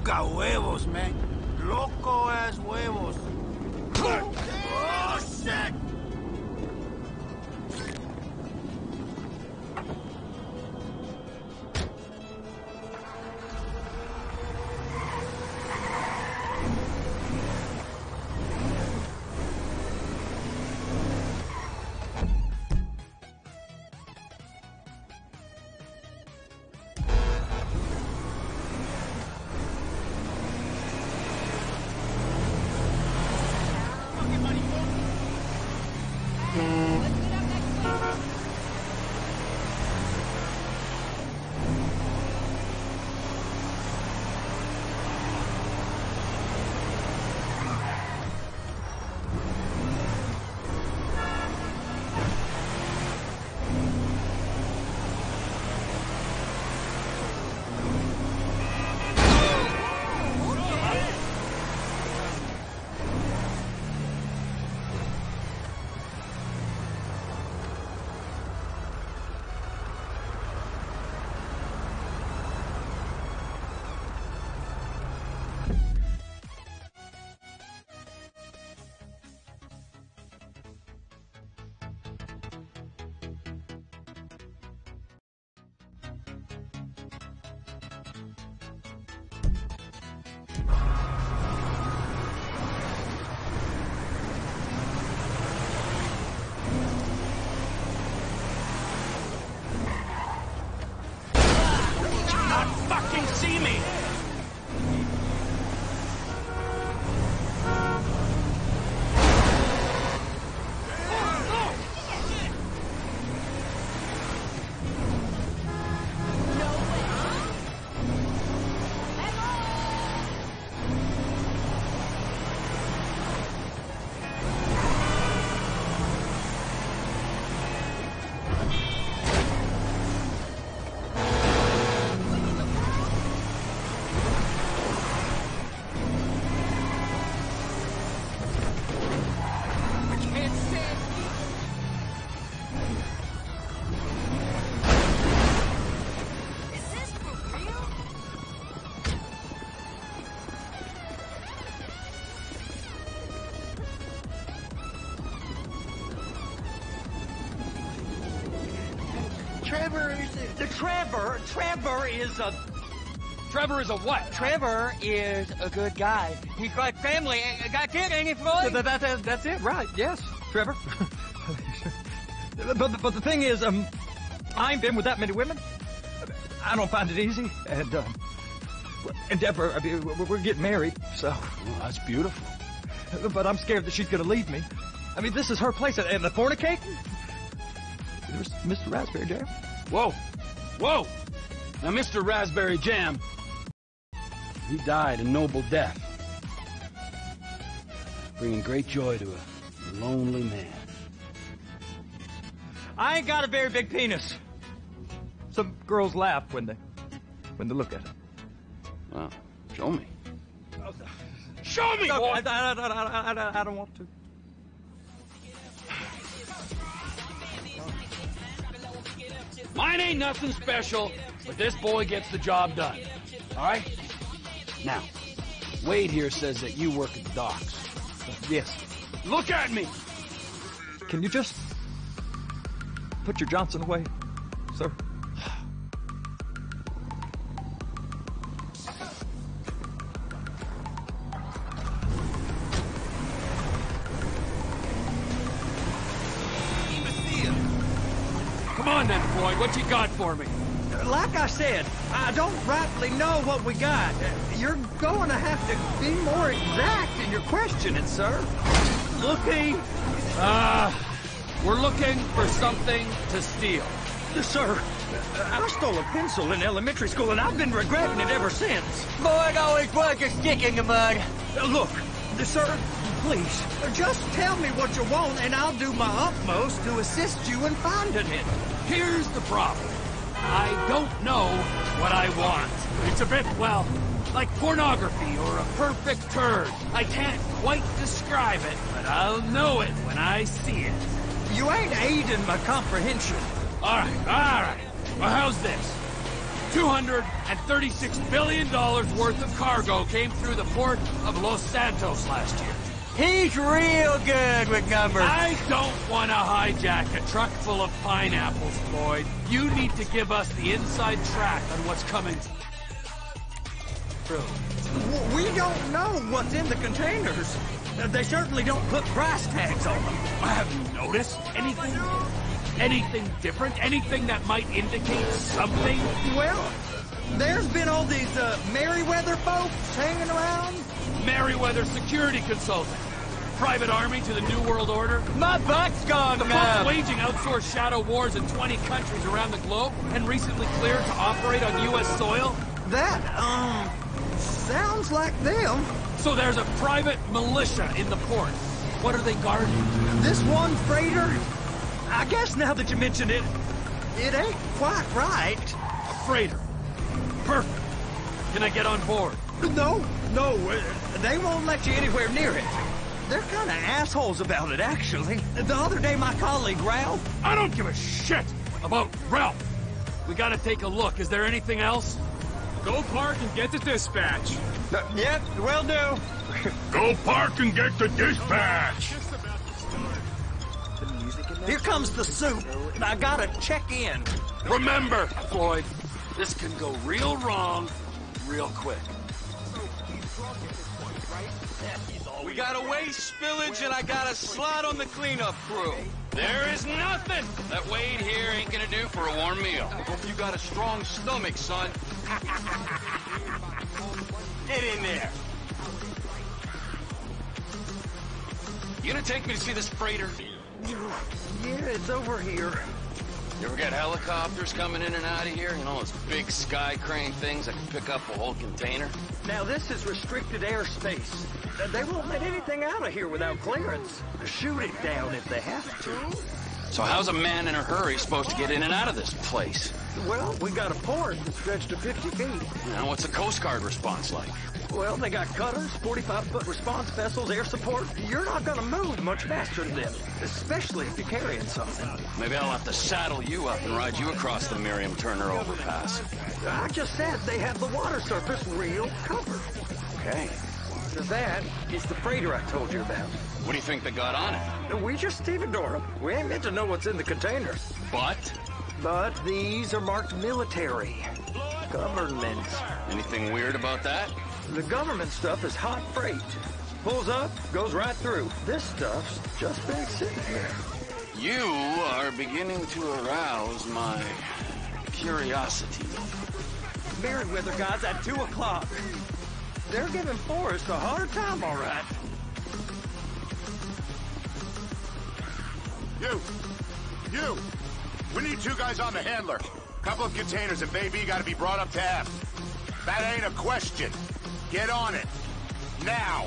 Loca huevos, man. Loco ass huevos. Oh, shit! See me! Trevor is a what? Trevor is a good guy. He's got family. Got kid, ain't he, Floyd? That's it, right? Yes, Trevor. but the thing is, I ain't been with that many women. I don't find it easy, and Deborah, I mean, we're getting married, so. Well, that's beautiful. But I'm scared that she's gonna leave me. I mean, this is her place, and the fornicating. There's Mr. Raspberry Jam. Whoa, whoa! Now, Mr. Raspberry Jam, he died a noble death, bringing great joy to a lonely man. I ain't got a very big penis. Some girls laugh when they look at it. Well, show me. Show me, No, boy! I don't want to. Mine ain't nothing special, but this boy gets the job done. All right? Now, Wade here says that you work at the docks. Yes. Look at me! Can you just put your Johnson away, sir? Come on then, Floyd, what you got for me? Like I said, I don't rightly know what we got. You're going to have to be more exact in your questioning, sir. Looking? We're looking for something to steal. Sir, I stole a pencil in elementary school, and I've been regretting it ever since. Floyd always was a stick in the mud. Look, sir, please, just tell me what you want, and I'll do my utmost to assist you in finding it. Here's the problem. I don't know what I want. It's a bit, well, like pornography or a perfect turd. I can't quite describe it, but I'll know it when I see it. You ain't aiding my comprehension. All right. Well, how's this? $236 billion worth of cargo came through the port of Los Santos last year. He's real good with numbers. I don't want to hijack a truck full of pineapples, Floyd. You need to give us the inside track on what's coming through. We don't know what's in the containers. They certainly don't put price tags on them. Have you noticed anything? Anything different? Anything that might indicate something? Well, there's been all these Merryweather folks hanging around. Merryweather security consultant. Private army to the New World Order. My butt's gone The now. folks waging outsourced shadow wars in 20 countries around the globe and recently cleared to operate on U.S. soil. That, sounds like them. So there's a private militia in the port. What are they guarding? This one freighter, I guess now that you mention it, it ain't quite right. A freighter. Perfect. Can I get on board? No, they won't let you anywhere near it. They're kind of assholes about it, actually. The other day, my colleague, Ralph... I don't give a shit about Ralph. We gotta take a look. Is there anything else? Go park and get the dispatch. Yep, will do. Go park and get the dispatch. Here comes the soup. I gotta check in. Remember, Floyd, this can go real wrong real quick. We got a waste spillage and I got a slot on the cleanup crew. There is nothing that Wade here ain't gonna do for a warm meal. Hope you got a strong stomach, son. Get in there. You gonna take me to see this freighter? Yeah, it's over here. You ever get helicopters coming in and out of here? You know, those big sky crane things that can pick up a whole container? Now, this is restricted airspace. They won't let anything out of here without clearance. Shoot it down if they have to. So how's a man in a hurry supposed to get in and out of this place? Well, we got a port that stretched to 50 feet. Now, what's the Coast Guard response like? Well, they got cutters, 45-foot response vessels, air support. You're not gonna move much faster than them, especially if you're carrying something. Maybe I'll have to saddle you up and ride you across the Miriam Turner overpass. I just said they have the water surface real covered. Okay. That is the freighter I told you about. What do you think they got on it? We just stevedore them. We ain't meant to know what's in the containers. But these are marked military. Government. Anything weird about that? The government stuff is hot freight. Pulls up, goes right through. This stuff's just been sitting here. You are beginning to arouse my curiosity. Merryweather guys at 2 o'clock. They're giving Forrest a hard time, all right. You! We need 2 guys on the handler. Couple of containers and Baby gotta be brought up to F. That ain't a question. Get on it. Now!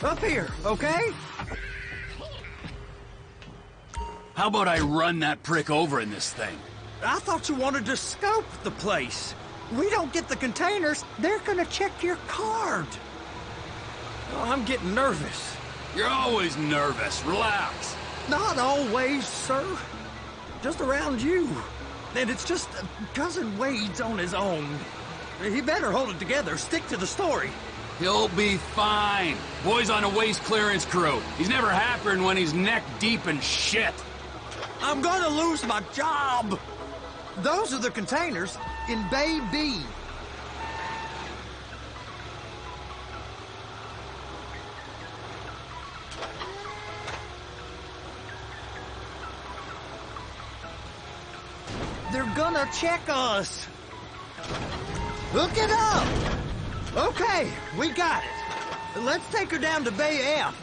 Up here, okay? How about I run that prick over in this thing? I thought you wanted to scope the place. We don't get the containers, they're gonna check your card. Oh, I'm getting nervous. You're always nervous. Relax. Not always, sir. Just around you. And it's just Cousin Wade's on his own. He better hold it together, stick to the story. He'll be fine. Boy's on a waste clearance crew. He's never happier than when he's neck deep in shit. I'm gonna lose my job. Those are the containers in Bay B. They're gonna check us. Hook it up. Okay, we got it. Let's take her down to Bay F.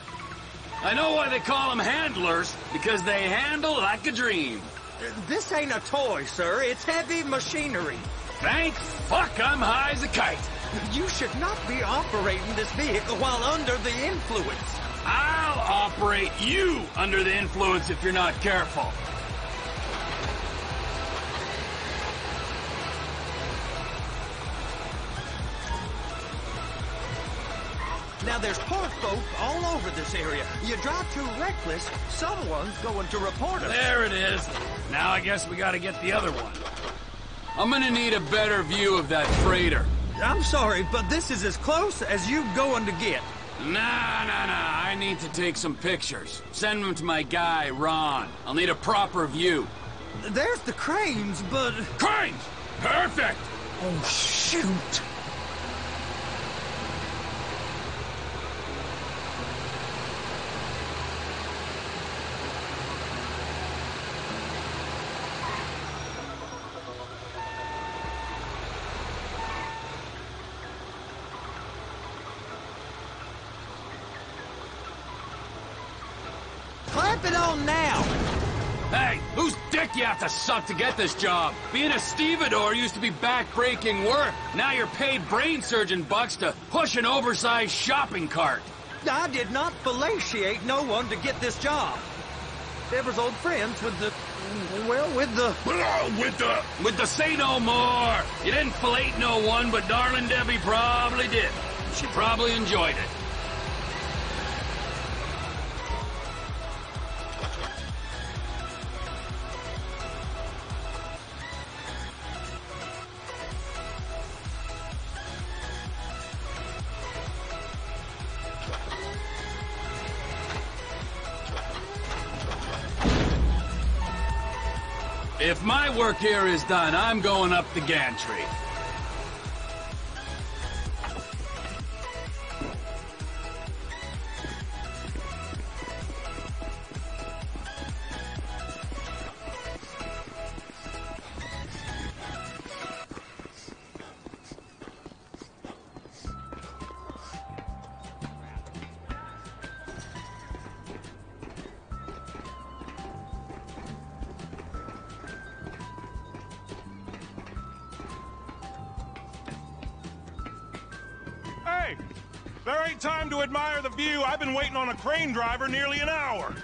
I know why they call them handlers, because they handle like a dream. This ain't a toy, sir. It's heavy machinery. Thank fuck I'm high as a kite. You should not be operating this vehicle while under the influence. I'll operate you under the influence if you're not careful. Now, there's poor folk all over this area. You drive too reckless, someone's going to report us. There it is. Now I guess we gotta get the other one. I'm gonna need a better view of that freighter. I'm sorry, but this is as close as you going to get. Nah. I need to take some pictures. Send them to my guy, Ron. I'll need a proper view. There's the cranes, but... Cranes! Perfect! Oh, shoot! Clamp it on now! Hey, whose dick you have to suck to get this job? Being a stevedore used to be back-breaking work. Now you're paid brain surgeon bucks to push an oversized shopping cart. I did not fellatiate no one to get this job. Deborah's old friends with the... well, with the... With the say no more! You didn't fillet no one, but darling Debbie probably did. She probably enjoyed it. If my work here is done, I'm going up the gantry. Hey! There ain't time to admire the view. I've been waiting on a crane driver nearly an hour.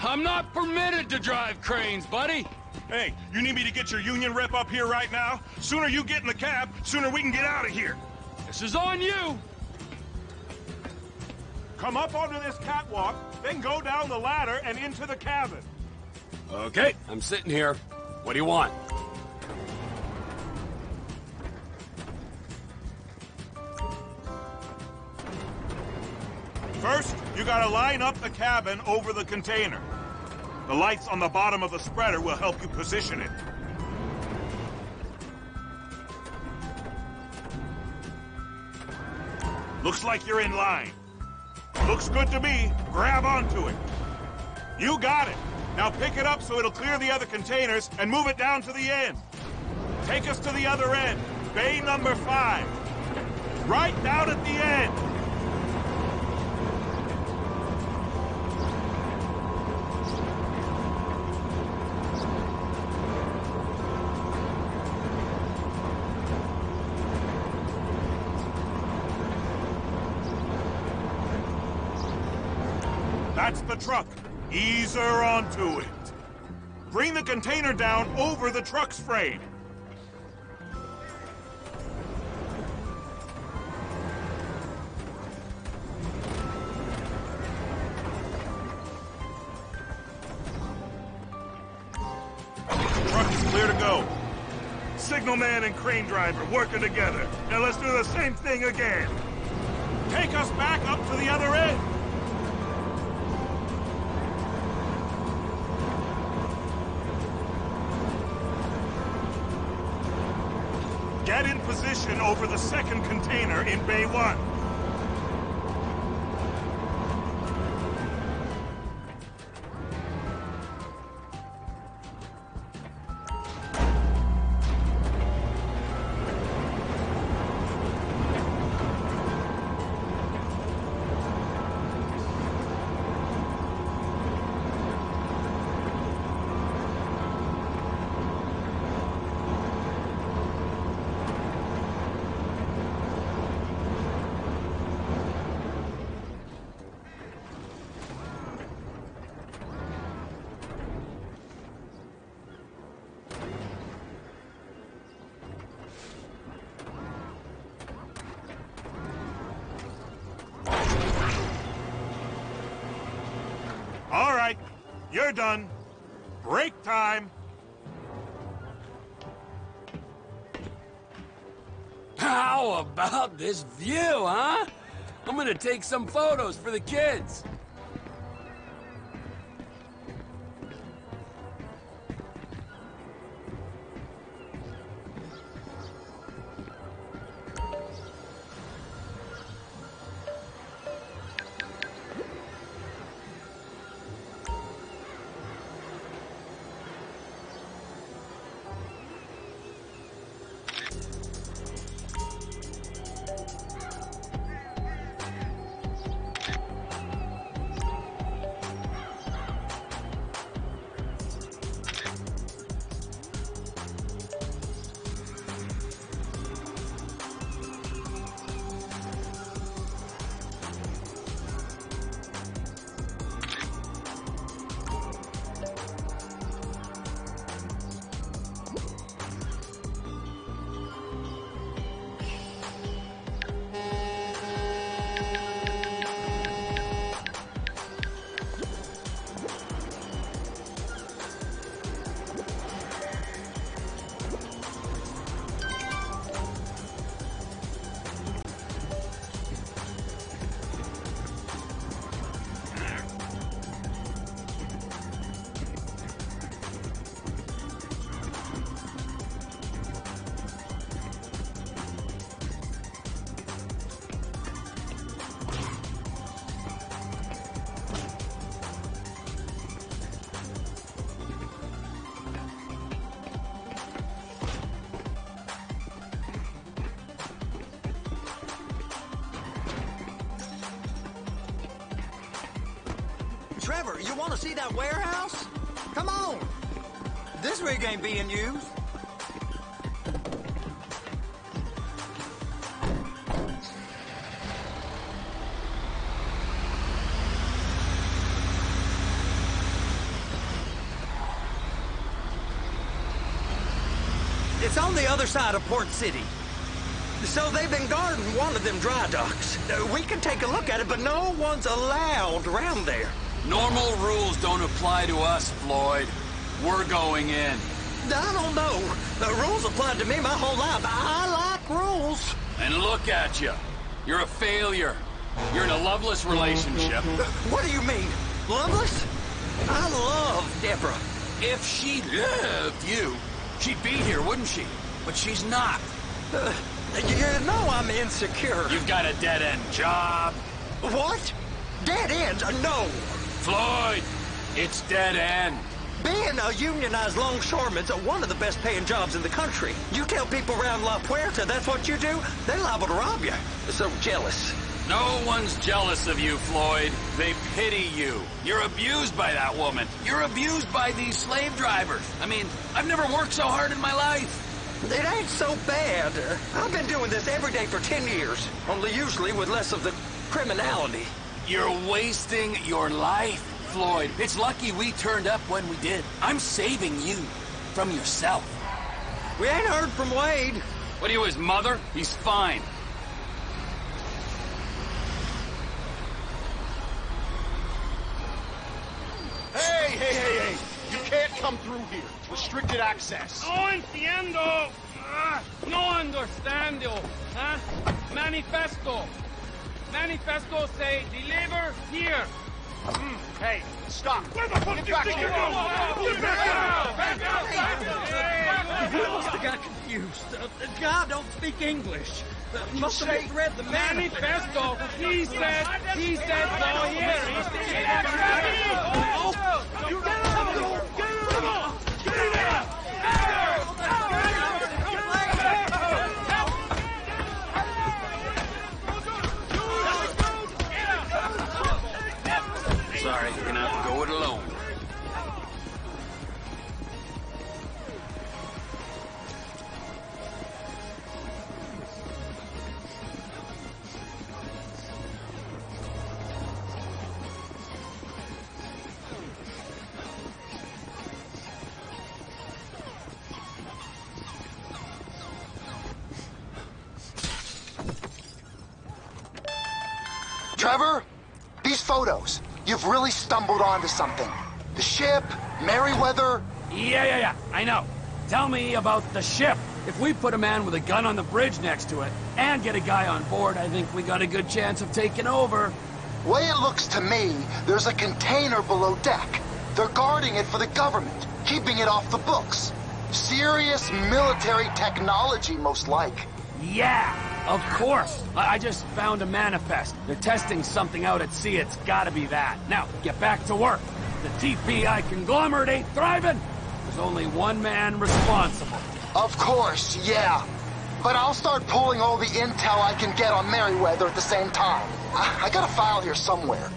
I'm not permitted to drive cranes, buddy. Hey, you need me to get your union rep up here right now? Sooner you get in the cab, sooner we can get out of here. This is on you. Come up onto this catwalk, then go down the ladder and into the cabin. Okay, I'm sitting here. What do you want? First, you gotta line up the cabin over the container. The lights on the bottom of the spreader will help you position it. Looks like you're in line. Looks good to me. Grab onto it. You got it. Now pick it up so it'll clear the other containers and move it down to the end. Take us to the other end. Bay number 5. Right down at the end. That's the truck. Ease her onto it. Bring the container down over the truck's frame. The truck is clear to go. Signalman and crane driver working together. Now let's do the same thing again. Take us back up to the other end. Get in position over the second container in Bay 1. You're done. Break time. How about this view, huh? I'm gonna take some photos for the kids. Trevor, you want to see that warehouse? Come on. This rig ain't being used. It's on the other side of Port City. So they've been guarding one of them dry docks. We can take a look at it, but no one's allowed around there. Normal rules don't apply to us, Floyd. We're going in. I don't know. The rules applied to me my whole life. I like rules. And look at you. You're a failure. You're in a loveless relationship. What do you mean? Loveless? I love Deborah. If she loved you, she'd be here, wouldn't she? But she's not. You know I'm insecure. You've got a dead-end job. What? Dead end? No. Floyd, it's dead end. Being a unionized longshoreman's one of the best paying jobs in the country. You tell people around La Puerta that's what you do, they're liable to rob you. So jealous. No one's jealous of you, Floyd. They pity you. You're abused by that woman. You're abused by these slave drivers. I mean, I've never worked so hard in my life. It ain't so bad. I've been doing this every day for 10 years, only usually with less of the criminality. You're wasting your life, Floyd. It's lucky we turned up when we did. I'm saving you from yourself. We ain't heard from Wade. What are you, his mother? He's fine. Hey! You can't come through here. Restricted access. No entiendo. No understando. Huh? Manifesto. Manifesto say deliver here. Hey, stop. Where the fuck Get do you back think here. you're going? Back out! You must have got confused. God don't speak English. Must have misread the Manifesto. He said go here. You get Sorry, you're gonna have to go it alone. Trevor, these photos. You've really stumbled onto something. The ship, Merryweather. Yeah, I know. Tell me about the ship. If we put a man with a gun on the bridge next to it, and get a guy on board, I think we got a good chance of taking over. Way it looks to me, there's a container below deck. They're guarding it for the government, keeping it off the books. Serious military technology, most like. Yeah, of course. I just found a manifest. They're testing something out at sea. It's gotta be that. Now, get back to work. The TPI conglomerate ain't thriving. There's only one man responsible. Of course, yeah. But I'll start pulling all the intel I can get on Merryweather at the same time. I got a file here somewhere.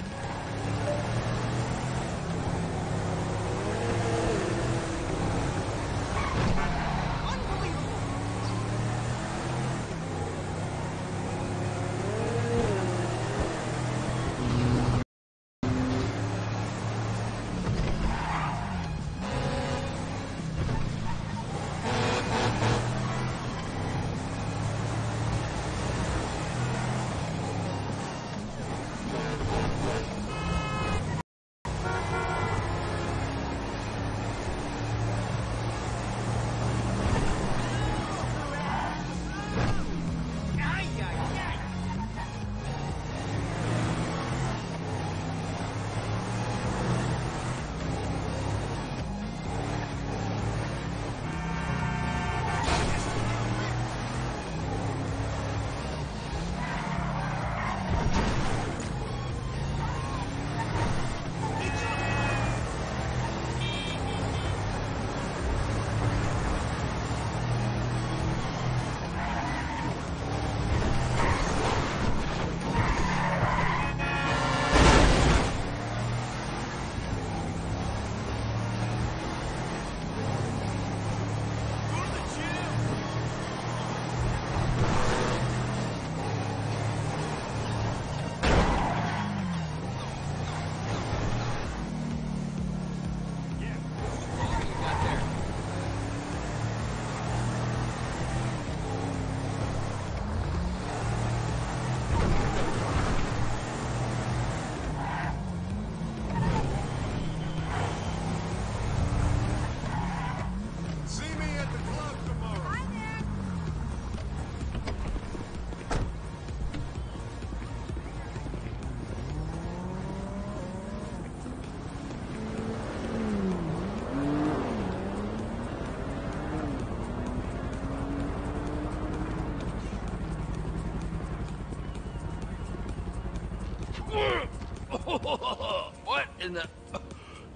What in the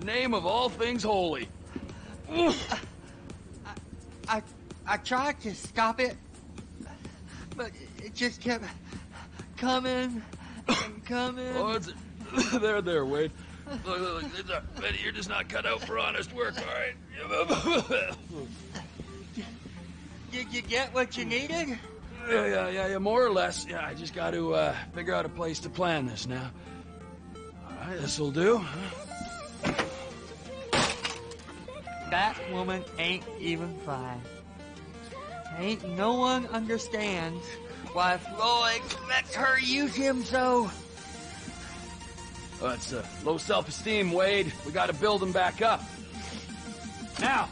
name of all things holy? I tried to stop it, but it just kept coming and coming. Oh, it's there, Wade. Look, you're just not cut out for honest work, all right? Did you get what you needed? Yeah, more or less. Yeah, I just got to figure out a place to plan this now. All right, this'll do. That woman ain't even fine. Ain't no one understands why Floyd lets her use him so. Oh, that's low self-esteem, Wade. We got to build him back up. Now.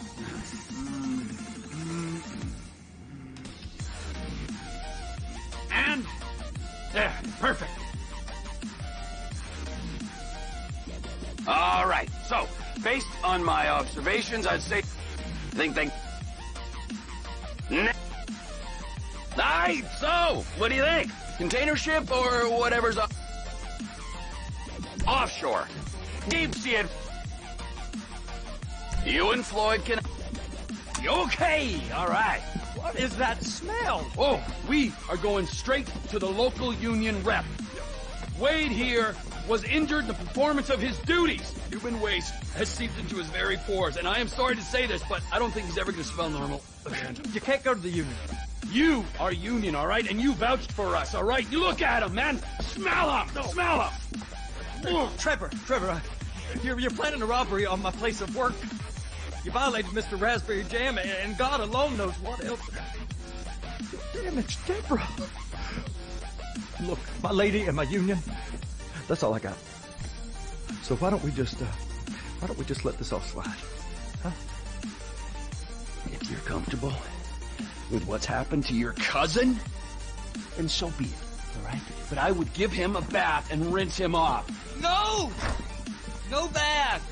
And there, perfect. All right. So, based on my observations, I'd say, think. Aye, so, what do you think? Container ship or whatever's offshore? Deep sea. You and Floyd can... Okay, all right. What is that smell? Oh, we are going straight to the local union rep. Wade here was injured in the performance of his duties. Human waste has seeped into his very pores, and I am sorry to say this, but I don't think he's ever going to smell normal again. You can't go to the union. You are union, all right? And you vouched for us, all right? You look at him, man. Smell him. No. Smell him. Trevor, you're planning a robbery on my place of work. You violated Mr. Raspberry Jam, and God alone knows what else. Damn, it's Deborah. Look, my lady and my union, that's all I got. So why don't we just Why don't we just let this all slide? Huh? If you're comfortable with what's happened to your cousin, then so be it, all right? But I would give him a bath and rinse him off. No! No bath!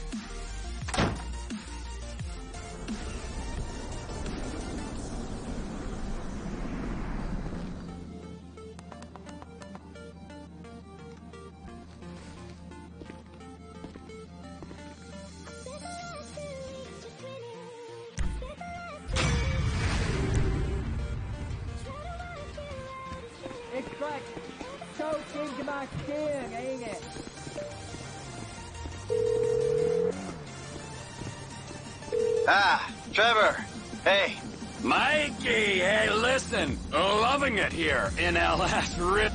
It's like soaked into my skin, ain't it? Ah, Trevor. Hey. Mikey, hey, listen. Loving it here in LS Rip.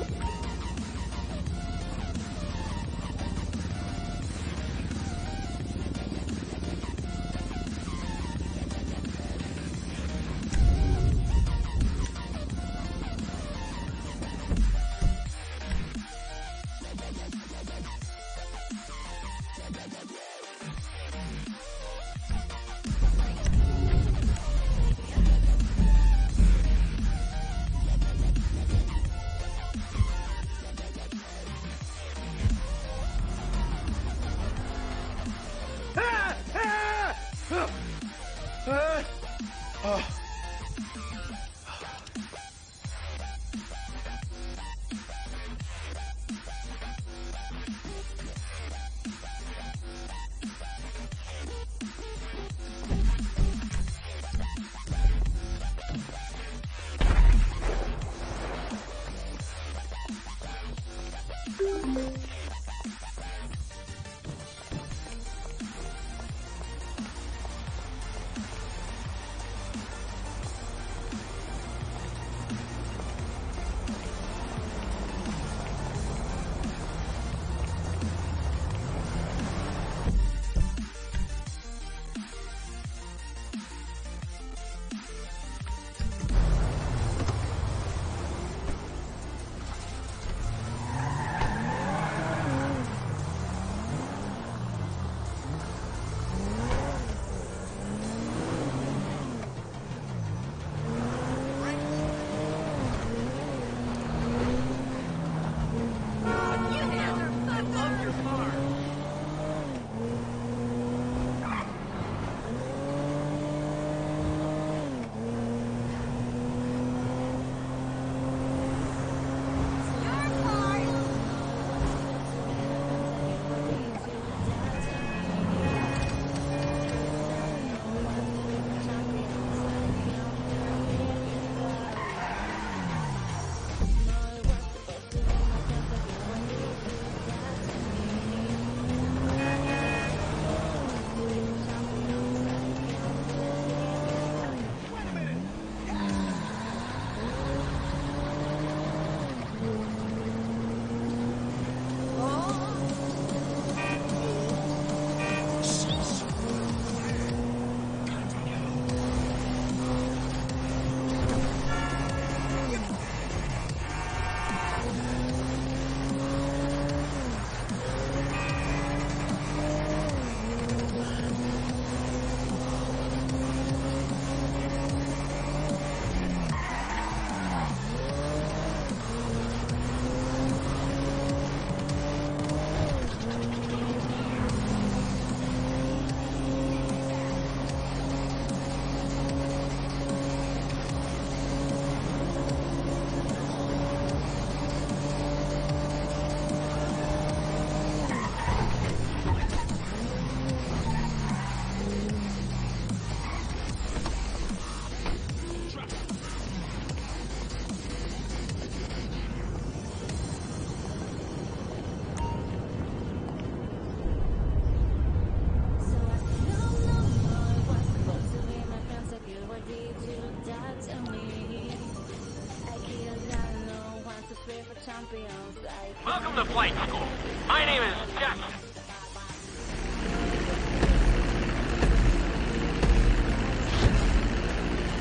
Welcome to flight school. My name is Jackson.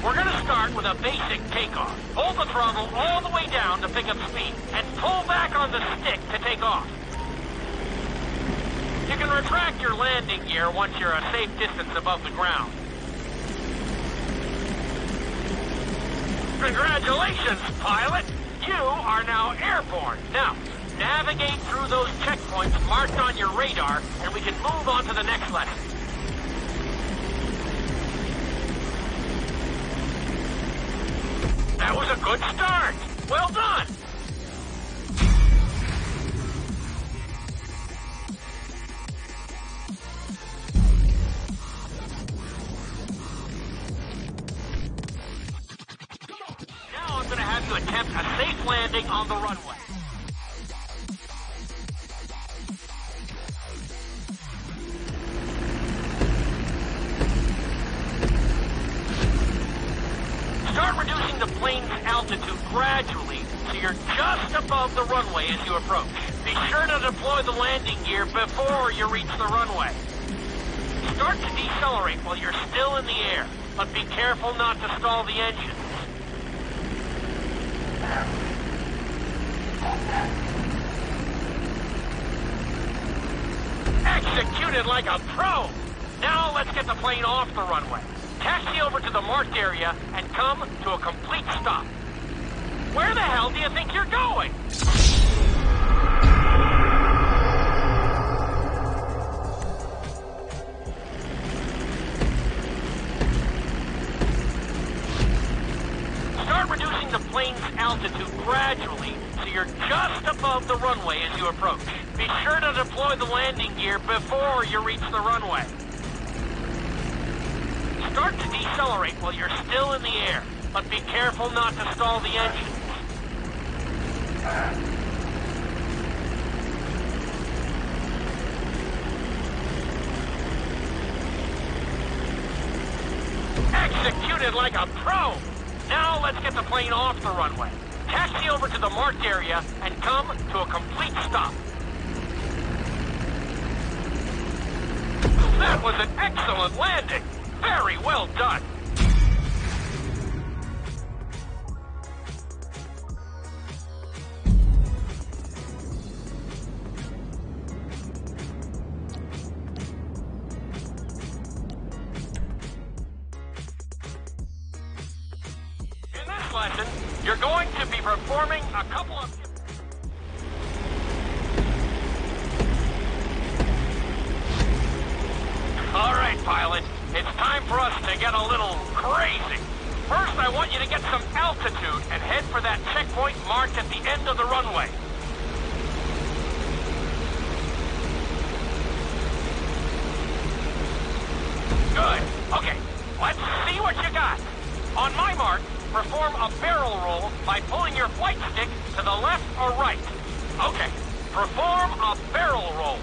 We're gonna start with a basic takeoff. Hold the throttle all the way down to pick up speed, and pull back on the stick to take off. You can can retract your landing gear once you're a safe distance above the ground. Congratulations, pilot! You are now airborne. Now, navigate through those checkpoints marked on your radar, and we can move on to the next lesson. That was a good start. Well done. Now I'm going to have you attempt a safe landing on the runway. Start reducing the plane's altitude gradually so you're just above the runway as you approach. Be sure to deploy the landing gear before you reach the runway. Start to decelerate while you're still in the air, but be careful not to stall the engines. Executed like a pro! Now let's get the plane off the runway. Taxi over to the marked area and come to a complete stop. Where the hell do you think you're going? Start reducing the plane's altitude gradually so you're just above the runway as you approach. Be sure to deploy the landing gear before you reach the runway. Start to decelerate while you're still in the air, but be careful not to stall the engines. Executed like a pro! Now let's get the plane off the runway. Taxi over to the marked area and come to a complete stop. That was an excellent landing! Very well done! In this lesson, you're going to be performing a couple of... All right, pilot. It's time for us to get a little crazy. First, I want you to get some altitude and head for that checkpoint marked at the end of the runway. Good. Okay, let's see what you got. On my mark, perform a barrel roll by pulling your flight stick to the left or right. Okay, perform a barrel roll.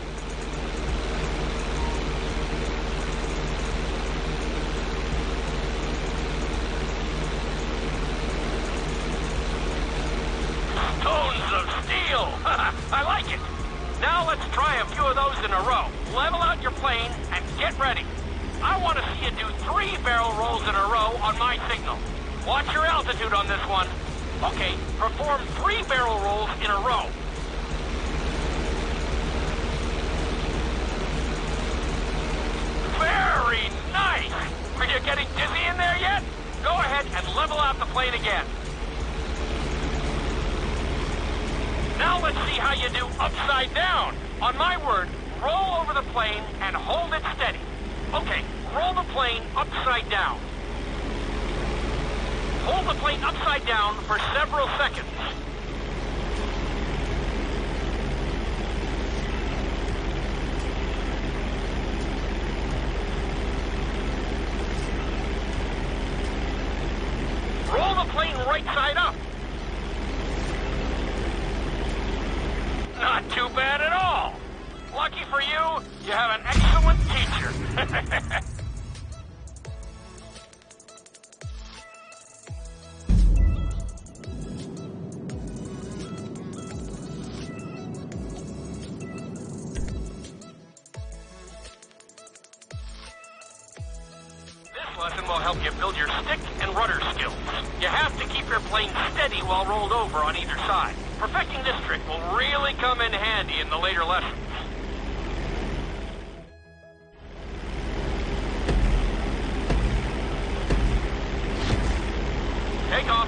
Stones of steel! I like it! Now let's try a few of those in a row. Level out your plane and get ready. I want to see you do 3 barrel rolls in a row on my signal. Watch your altitude on this one. Okay, perform 3 barrel rolls in a row. Very nice! Are you getting dizzy in there yet? Go ahead and level out the plane again. Now let's see how you do upside down. On my word, roll over the plane and hold it steady. Okay, roll the plane upside down. Hold the plane upside down for several seconds. Roll the plane right side up. Not too bad at all. Lucky for you, you have an excellent teacher. This lesson will help you build your stick and rudder skills. You have to keep your plane steady while rolled over on either side. Perfecting this trick will really come in handy in the later lessons.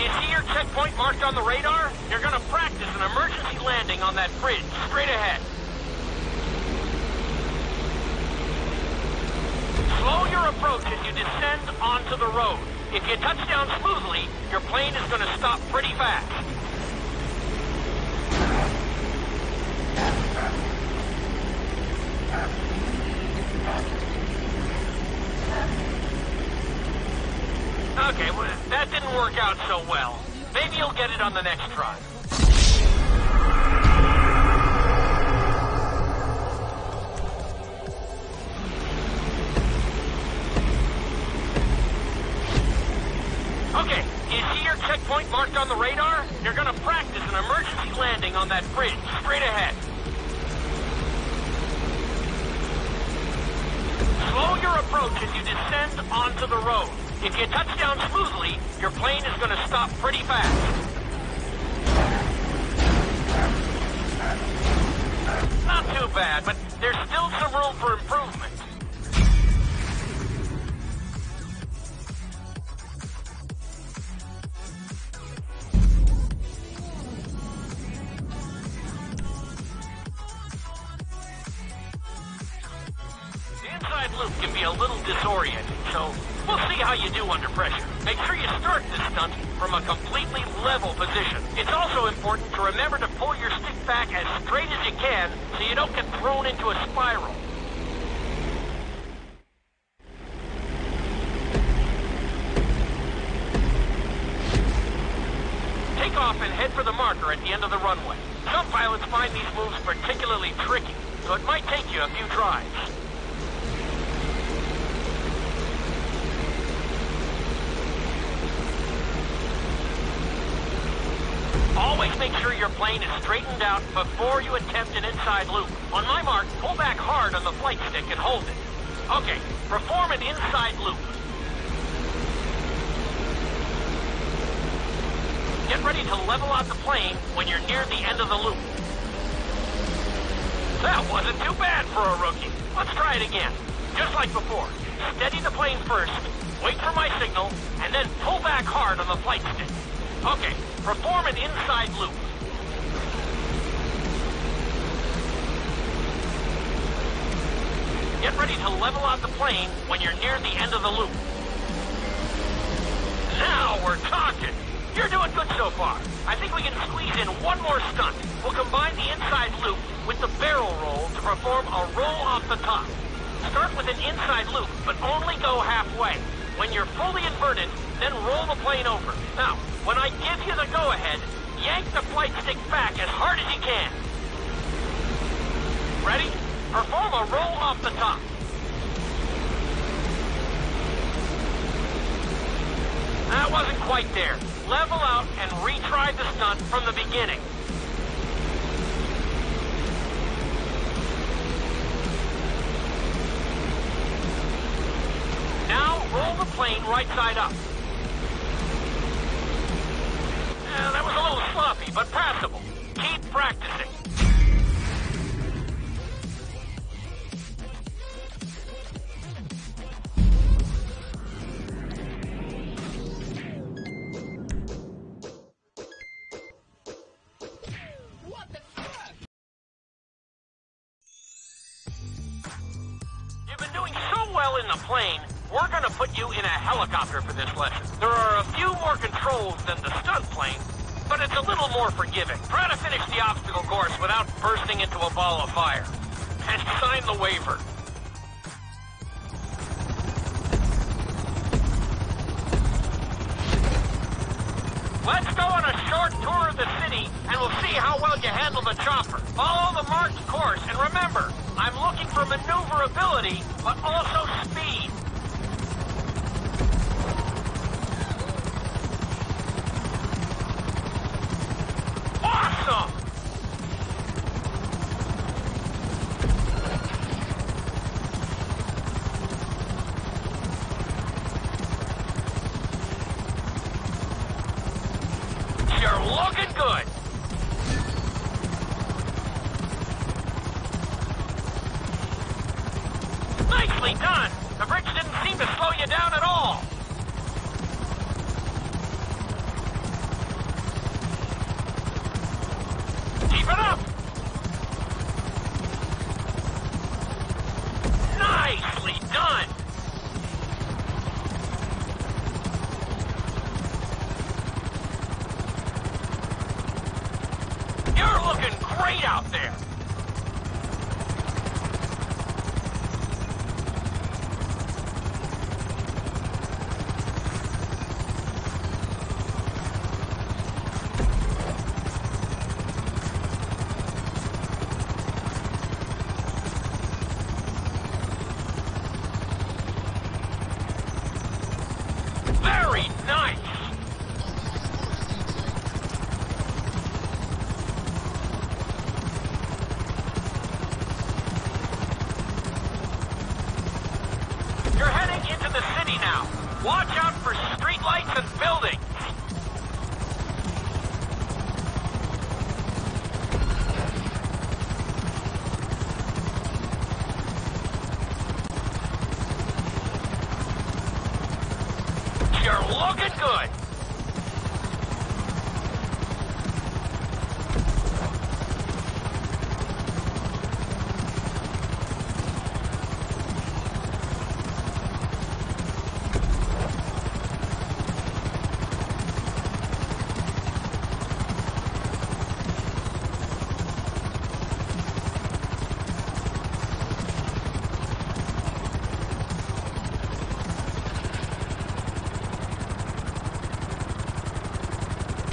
You see your checkpoint marked on the radar? You're gonna practice an emergency landing on that bridge, straight ahead. Slow your approach as you descend onto the road. If you touch down smoothly, your plane is gonna stop pretty fast. Okay, well, that didn't work out so well. Maybe you'll get it on the next try. Okay, you see your checkpoint marked on the radar? You're gonna practice an emergency landing on that bridge, straight ahead. Slow your approach as you descend onto the road. If you touch down smoothly, your plane is gonna stop pretty fast. Not too bad, but there's still some room for improvement. Loop can be a little disorienting, so we'll see how you do under pressure. Make sure you start this stunt from a completely level position. It's also important to remember to pull your stick back as straight as you can so you don't get thrown into a spiral. Take off and head for the marker at the end of the runway. Some pilots find these moves particularly tricky, so it might take you a few tries. Always make sure your plane is straightened out before you attempt an inside loop. On my mark, pull back hard on the flight stick and hold it. Okay, perform an inside loop. Get ready to level out the plane when you're near the end of the loop. That wasn't too bad for a rookie. Let's try it again. Just like before. Steady the plane first, wait for my signal, and then pull back hard on the flight stick. Okay, perform an inside loop. Get ready to level out the plane when you're near the end of the loop. Now we're talking. You're doing good so far. I think we can squeeze in one more stunt. We'll combine the inside loop with the barrel roll to perform a roll off the top. Start with an inside loop, but only go halfway. When you're fully inverted, then roll the plane over. Now, when I give you the go-ahead, yank the flight stick back as hard as you can. Ready? Perform a roll off the top. That wasn't quite there. Level out and retry the stunt from the beginning. Now, roll the plane right side up. That was a little sloppy, but passable. Keep practicing. You've been doing so well in the plane, we're going to put you in a helicopter for this lesson. There are a few more controls than the stunt plane, but it's a little more forgiving. Try to finish the obstacle course without bursting into a ball of fire. And sign the waiver. Let's go on a short tour of the city, and we'll see how well you handle the chopper. Follow the marked course, and remember, I'm looking for maneuverability, but also speed. Awesome! You're looking good. Nicely done. The bridge didn't seem to slow you down at all. looking great out there. Very nice. You're heading into the city now. Watch out for streetlights and buildings. You're looking good.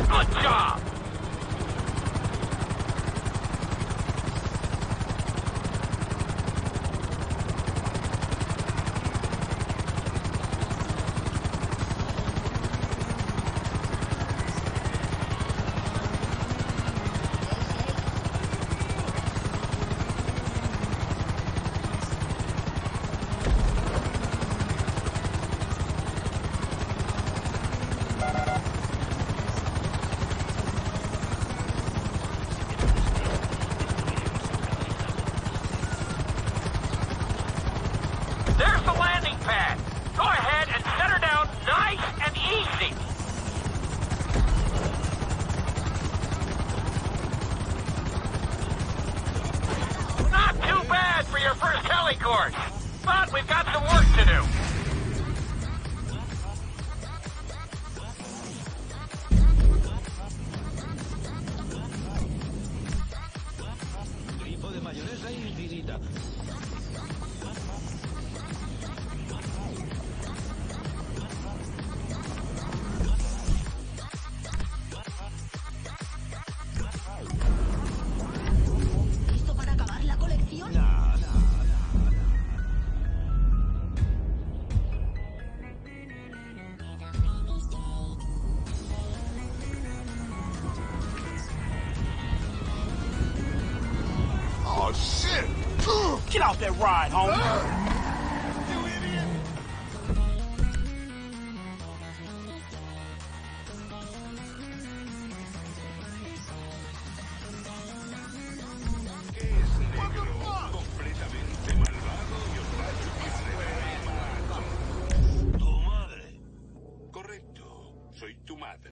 Good job. There's the landing pad. Go ahead and set her down nice and easy. Not too bad for your first heli course, but we've got some work to do. ¿Listo para acabar la colección? Oh, shit! Get off that ride, homie!